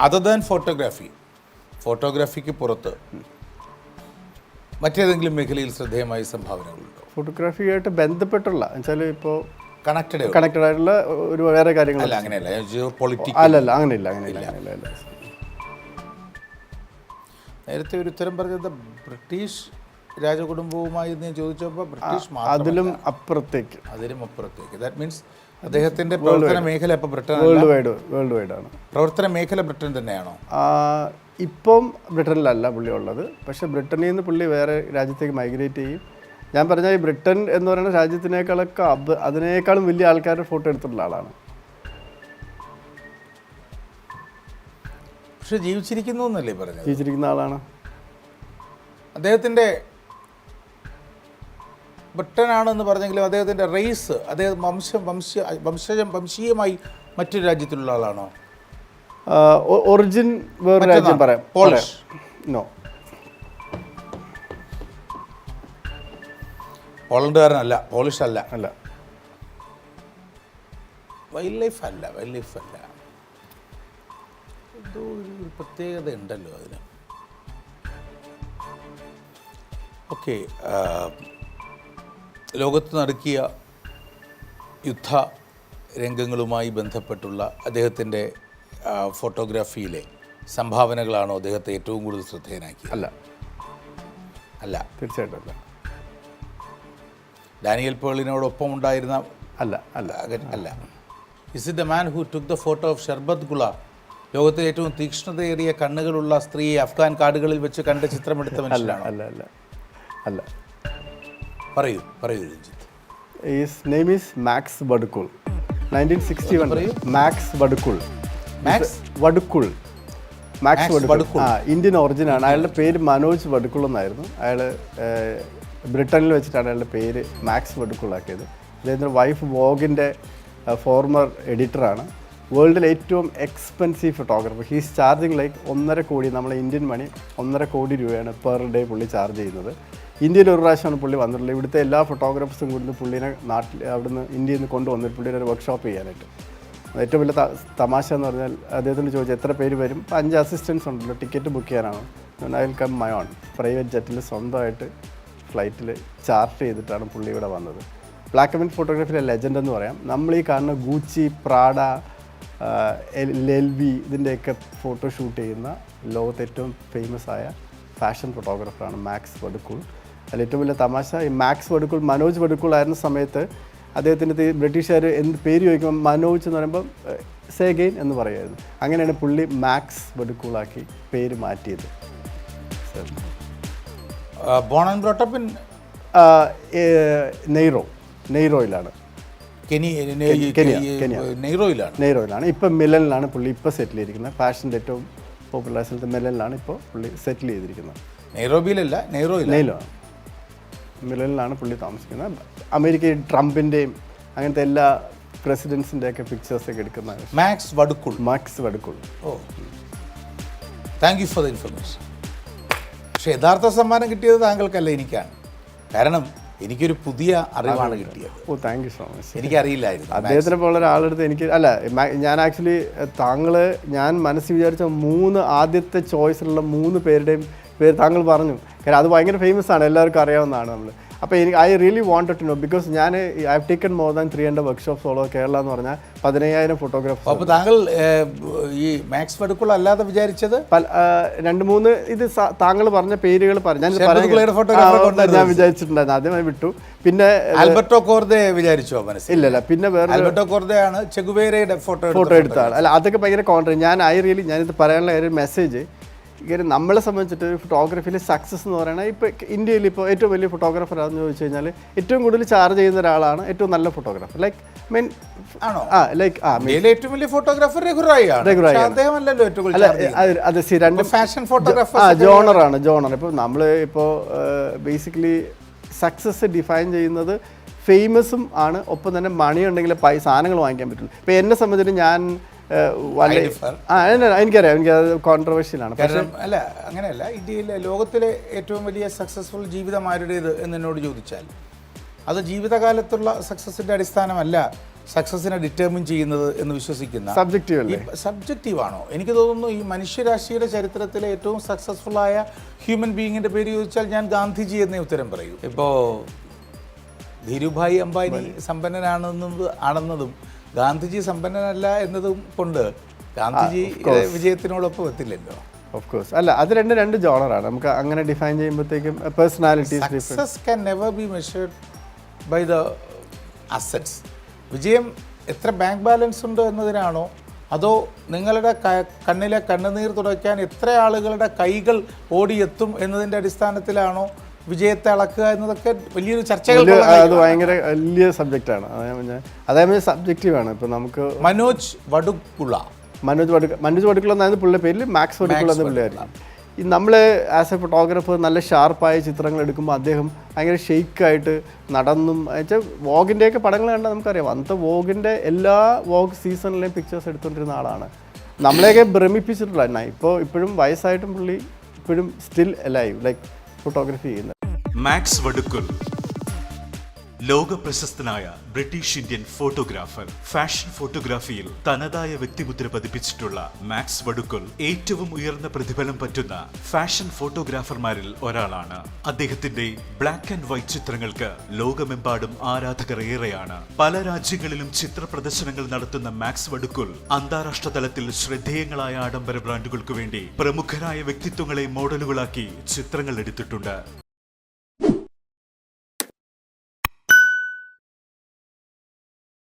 Other than ഫോട്ടോഗ്രാഫിക്ക് പുറത്ത് മറ്റേതെങ്കിലും മേഖലയിൽ ശ്രദ്ധേയമായ സംഭാവനകളുണ്ടോ? ഫോട്ടോഗ്രാഫിയായിട്ട് ബന്ധപ്പെട്ടുള്ള വെച്ചാൽ ഇപ്പോൾ കണക്റ്റഡ് ആയിട്ടുള്ള ഒരു വേറെ കാര്യങ്ങൾ അല്ല, അങ്ങനെയല്ല, അല്ലല്ല അങ്ങനെയില്ല. നേരത്തെ ഒരു ഉത്തരം പറഞ്ഞത് ബ്രിട്ടീഷ് രാജകുടുംബവുമായി ഞാൻ ചോദിച്ചപ്പോൾ ബ്രിട്ടീഷ് അതിലും അപ്പുറത്തേക്ക്. ദാറ്റ് മീൻസ് അദ്ദേഹത്തിന്റെ പ്രവർത്തന മേഖല ഇപ്പോൾ ബ്രിട്ടൻ വേൾഡ് വൈഡ് ആണ്. പ്രവർത്തന മേഖല ബ്രിട്ടൻ തന്നെയാണോ? ഇപ്പം ബ്രിട്ടനിലല്ല പുള്ളി ഉള്ളത്. പക്ഷേ ബ്രിട്ടനിൽ നിന്ന് പുള്ളി വേറെ രാജ്യത്തേക്ക് മൈഗ്രേറ്റ് ചെയ്യും. ഞാൻ പറഞ്ഞാൽ ഈ ബ്രിട്ടൻ എന്ന് പറയുന്ന രാജ്യത്തിനേക്കാളൊക്കെ അതിനേക്കാളും വലിയ ആൾക്കാരുടെ ഫോട്ടോ എടുത്തിട്ടുള്ള ആളാണ്. പക്ഷെ ജീവിച്ചിരിക്കുന്നു എന്നല്ലേ പറഞ്ഞത്? ജീവിച്ചിരിക്കുന്ന ആളാണ്. അദ്ദേഹത്തിൻ്റെ ബ്രിട്ടനാണെന്ന് പറഞ്ഞെങ്കിലും അദ്ദേഹത്തിൻ്റെ റേസ്, അദ്ദേഹം വംശീയമായി മറ്റൊരു രാജ്യത്തിലുള്ള ആളാണോ? ഒറിജിൻ വേറെ രാജ്യം പറയാം. പോളിഷ്? നോ, പോളണ്ടുകാരനല്ല, പോളിഷ് അല്ല. വൈൽഡ് ലൈഫ് അല്ല. എന്തോ ഒരു പ്രത്യേകത ഉണ്ടല്ലോ അതിന്. ഓക്കെ, ലോകത്ത് നടക്കിയ യുദ്ധ രംഗങ്ങളുമായി ബന്ധപ്പെട്ടുള്ള അദ്ദേഹത്തിൻ്റെ ഫോട്ടോഗ്രാഫിയിലെ സംഭാവനകളാണോ അദ്ദേഹത്തെ ഏറ്റവും കൂടുതൽ ശ്രദ്ധേയനാക്കിയത്? അല്ല, തീർച്ചയായിട്ടും അല്ല. ഡാനിയൽ പേളിനോടൊപ്പം ഉണ്ടായിരുന്ന അല്ല. Is it the man who took the photo of Sharbat Gula? ലോകത്തിലെ ഏറ്റവും തീക്ഷ്ണതയേറിയ കണ്ണുകളുള്ള സ്ത്രീയെ അഫ്ഗാൻ കാടുകളിൽ വെച്ച് കണ്ട് ചിത്രമെടുത്ത മനുഷ്യനാണോ? അല്ല. പറയൂ Ranjith. His name is Max Vadukul. 1961. Max Vadukul. Indian origin ആണ്. അയാളുടെ പേര് മനോജ് വടുക്കുൾ എന്നായിരുന്നു. അയാൾ ബ്രിട്ടനിൽ വെച്ചിട്ടാണ് അയാളുടെ പേര് മാക്സ് വടുക്കുൾ ആക്കിയത്. അദ്ദേഹത്തിൻ്റെ വൈഫ് വോഗിൻ്റെ ഫോർമർ എഡിറ്ററാണ്. വേൾഡിലെ ഏറ്റവും expensive photographer. He's charging like 1.5 കോടി, നമ്മളെ ഇന്ത്യൻ മണി 1.5 കോടി രൂപയാണ് പെർ ഡേ പുള്ളി ചാർജ് ചെയ്യുന്നത്. ഇന്ത്യയിൽ ഒരു പ്രാവശ്യമാണ് പുള്ളി വന്നിട്ടുള്ളത്. ഇവിടുത്തെ എല്ലാ ഫോട്ടോഗ്രാഫേഴ്സും കൂടുന്ന പുള്ളിനെ അവിടുന്ന് ഇന്ത്യയിൽ നിന്ന് കൊണ്ടുവന്നിട്ട് പുള്ളിയുടെ ഒരു വർക്ക്ഷോപ്പ് ചെയ്യാനായിട്ട്. ഏറ്റവും വലിയ തമാശ എന്ന് പറഞ്ഞാൽ അദ്ദേഹത്തിന് ചോദിച്ചു എത്ര പേര് വരും? 5 അസിസ്റ്റൻസ് ഉണ്ടല്ലോ, ടിക്കറ്റ് ബുക്ക് ചെയ്യാനാണ്. I will come my own. Private ജെറ്റിൽ സ്വന്തമായിട്ട് ഫ്ലൈറ്റിൽ ചാർട്ട് ചെയ്തിട്ടാണ് പുള്ളി ഇവിടെ വന്നത്. ബ്ലാക്ക് ആൻഡ് വൈറ്റ് ഫോട്ടോഗ്രാഫിയിലെ ലെജൻഡ് എന്ന് പറയാം. നമ്മൾ ഈ കാണുന്ന ഗൂച്ചി, പ്രാഡ, LV ഇതിൻ്റെയൊക്കെ ഫോട്ടോ ഷൂട്ട് ചെയ്യുന്ന ലോകത്തെ ഏറ്റവും ഫേമസ് ആയ ഫാഷൻ ഫോട്ടോഗ്രാഫറാണ് മാക്സ് വടുക്കുൾ. അതിൽ ഏറ്റവും വലിയ തമാശ, ഈ മാക്സ് വടുക്കുൾ മനോജ് വടുക്കുൾ ആയിരുന്ന സമയത്ത് അദ്ദേഹത്തിൻ്റെ ബ്രിട്ടീഷുകാർ എന്ത് പേര് ചോദിക്കുമ്പോൾ മനോജ് എന്ന് പറയുമ്പോൾ സേഗെയിൻ എന്ന് പറയുമായിരുന്നു. അങ്ങനെയാണ് പുള്ളി മാക്സ് വടുക്കുളാക്കി പേര് മാറ്റിയത്. നെയ്റോയിലാണ്. നെയ്റോയിലാണ്. ഇപ്പം മിലനിലാണ് പുള്ളി ഇപ്പോൾ സെറ്റിൽ ചെയ്തിരിക്കുന്നത്. ഫാഷൻ്റെ ഏറ്റവും പോപ്പുലർ സ്ഥലത്ത് മിലനിലാണ് ഇപ്പോൾ പുള്ളി സെറ്റിൽ ചെയ്തിരിക്കുന്നത്. മിലനിലാണ് പുള്ളി താമസിക്കുന്നത്. അമേരിക്കയിൽ ട്രംപിൻ്റെയും അങ്ങനത്തെ എല്ലാ പ്രസിഡൻസിൻ്റെയൊക്കെ പിക്ചേഴ്സൊക്കെ എടുക്കുന്ന Max Vadukul. Thank you for the information. പക്ഷേ യഥാർത്ഥ സമ്മാനം കിട്ടിയത് താങ്കൾക്കല്ല, എനിക്കാണ്. കാരണം എനിക്കൊരു പുതിയ അറിവാണ് കിട്ടിയത്. Thank you so much. എനിക്കറിയില്ലായിരുന്നു അദ്ദേഹത്തിനെ പോലെ ഒരാളെടുത്ത്. ഞാൻ ആക്ച്വലി ഞാൻ മനസ്സിൽ വിചാരിച്ച 3 ആദ്യത്തെ ചോയ്സിലുള്ള 3 പേരുടെയും പേര് താങ്കൾ പറഞ്ഞു. കാരണം അത് ഭയങ്കര ഫേമസ് ആണ്, എല്ലാവർക്കും അറിയാവുന്നതാണ്. നമ്മൾ അപ്പോൾ I really wanted to know because I have taken more than 300 workshops all over Kerala എന്ന് പറഞ്ഞാൽ 15,000 ഫോട്ടോഗ്രാഫേഴ്സ്. അപ്പോൾ താങ്കൾ ഈ മാക്സ് വടുക്കുൾ അല്ലാതെ വിചാരിച്ചത് 2-3 ഇത് താങ്കൾ പറഞ്ഞ പേരുകൾ ഞാൻ വിചാരിച്ചിട്ടുണ്ടായിരുന്നു. ആദ്യമായി വിട്ടു. പിന്നെ ആൽബർട്ടോ കോർദെ വിചാരിച്ചോ മനസ്സിൽ? ഇല്ലല്ല. പിന്നെ വേറെ ആൽബർട്ടോ കോർദയാണ് ചെഗുവേരയുടെ ഫോട്ടോ എടുത്താണ്. അതൊക്കെ ഭയങ്കര കോൺട്രാ. ഞാനിത് പറയാനുള്ള ഒരു മെസ്സേജ്, നമ്മളെ സംബന്ധിച്ചിട്ട് ഒരു ഫോട്ടോഗ്രാഫിയിൽ സക്സസ് എന്ന് പറയുന്നത് ഇപ്പോൾ ഇന്ത്യയിൽ ഇപ്പോൾ ഏറ്റവും വലിയ ഫോട്ടോഗ്രാഫർ ആണെന്ന് ചോദിച്ചു കഴിഞ്ഞാൽ ഏറ്റവും കൂടുതൽ ചാർജ് ചെയ്യുന്ന ഒരാളാണ് ഏറ്റവും നല്ല ഫോട്ടോഗ്രാഫർ. ഏറ്റവും വലിയ ഫോട്ടോഗ്രാഫർ ജോണറാണ്. ഇപ്പോൾ നമ്മൾ ഇപ്പോൾ ബേസിക്കലി സക്സസ് ഡിഫൈൻ ചെയ്യുന്നത് ഫേമസും ആണ്, ഒപ്പം തന്നെ മണി ഉണ്ടെങ്കിൽ സാധനങ്ങൾ വാങ്ങിക്കാൻ പറ്റുള്ളൂ. ഇപ്പോൾ എന്നെ സംബന്ധിച്ചിട്ട് ഞാൻ എനിക്കറിയാം, എനിക്കത് കോൺട്രവേഴ്ഷ്യലാണ്. പക്ഷേ അങ്ങനെയല്ല. ഇന്ത്യയിലെ ലോകത്തിലെ ഏറ്റവും വലിയ സക്സസ്ഫുൾ ജീവിതം ആരുടേത് എന്ന് എന്നോട് ചോദിച്ചാൽ അത് ജീവിതകാലത്തുള്ള സക്സസിൻ്റെ അടിസ്ഥാനമല്ല സക്സസിനെ ഡിറ്റർമിൻ ചെയ്യുന്നത് എന്ന് വിശ്വസിക്കുന്ന സബ്ജക്റ്റീവ് അല്ലേ? സബ്ജക്റ്റീവാണോ? എനിക്ക് തോന്നുന്നു ഈ മനുഷ്യരാശിയുടെ ചരിത്രത്തിലെ ഏറ്റവും സക്സസ്ഫുള്ളായ ഹ്യൂമൻ ബീയിങ്ങിൻ്റെ പേര് ചോദിച്ചാൽ ഞാൻ ഗാന്ധിജി എന്നേ ഉത്തരം പറയൂ. ഇപ്പോൾ ധീരുഭായ് അംബാനി ആണെന്നതും ഗാന്ധിജി സമ്പന്നനല്ല എന്നതും കൊണ്ട് ഗാന്ധിജി വിജയത്തിനോടൊപ്പം എത്തില്ലല്ലോ. Of course. അല്ല, അത് രണ്ട് ജോണറാണ്. നമുക്ക് അങ്ങനെ ഡിഫൈൻ ചെയ്യുമ്പോഴത്തേക്കും personalities success can never be measured by the assets. വിജയം എത്ര ബാങ്ക് ബാലൻസ് ഉണ്ട് എന്നതിനാണോ, അതോ നിങ്ങളുടെ കണ്ണിലെ കണ്ണുനീർ തുടയ്ക്കാൻ എത്ര ആളുകളുടെ കൈകൾ ഓടിയെത്തും എന്നതിൻ്റെ അടിസ്ഥാനത്തിലാണോ വിജയത്തെ അളക്കുക എന്നതൊക്കെ വലിയൊരു ചർച്ചകൾ. അത് ഭയങ്കര വലിയ സബ്ജക്റ്റാണ്. അതേപോലെ സബ്ജക്റ്റീവാണ്. ഇപ്പോൾ നമുക്ക് മനോജ് വടുക്കുള്ള എന്നായിരുന്നു പുള്ളിയുടെ പേരിൽ, മാക്സ് വടുക്കുള്ള എന്ന പുള്ളിയായിരിക്കും. ഈ നമ്മൾ ആസ് എ ഫോട്ടോഗ്രാഫർ നല്ല ഷാർപ്പായ ചിത്രങ്ങൾ എടുക്കുമ്പോൾ അദ്ദേഹം ഭയങ്കര ഷെയ്ക്കായിട്ട് നടന്നും വെച്ചാൽ വോഗിൻ്റെയൊക്കെ പടങ്ങൾ കണ്ടാൽ നമുക്കറിയാം. അന്നത്തെ വോഗിൻ്റെ എല്ലാ വോഗ് സീസണിലെയും പിക്ചേഴ്സ് എടുത്തുകൊണ്ടിരുന്ന ആളാണ്. നമ്മളെയൊക്കെ ഭ്രമിപ്പിച്ചിട്ടുള്ള ഇപ്പോഴും വയസ്സായിട്ടും പുള്ളി ഇപ്പോഴും സ്റ്റിൽ അലൈവ്, ലൈക്ക് ഫോട്ടോഗ്രാഫി ചെയ്യുന്നത്. മാക്സ് വടുക്കുൽ ലോക പ്രശസ്തനായ ബ്രിട്ടീഷ് ഇന്ത്യൻ ഫോട്ടോഗ്രാഫർ. ഫാഷൻ ഫോട്ടോഗ്രാഫിയിൽ തനതായ വ്യക്തിമുദ്ര പതിപ്പിച്ചിട്ടുള്ള മാക്സ് വടുക്കുൽ ഏറ്റവും ഉയർന്ന പ്രതിഫലം പറ്റുന്ന ഫാഷൻ ഫോട്ടോഗ്രാഫർമാരിൽ ഒരാളാണ്. അദ്ദേഹത്തിന്റെ ബ്ലാക്ക് ആൻഡ് വൈറ്റ് ചിത്രങ്ങൾക്ക് ലോകമെമ്പാടും ആരാധകർ ഏറെയാണ്. പല രാജ്യങ്ങളിലും ചിത്ര പ്രദർശനങ്ങൾ നടത്തുന്ന മാക്സ് വടുക്കുൽ അന്താരാഷ്ട്ര തലത്തിൽ ശ്രദ്ധേയങ്ങളായ ആഡംബര ബ്രാൻഡുകൾക്ക് വേണ്ടി പ്രമുഖരായ വ്യക്തിത്വങ്ങളെ മോഡലുകളാക്കി ചിത്രങ്ങൾ എടുത്തിട്ടുണ്ട്.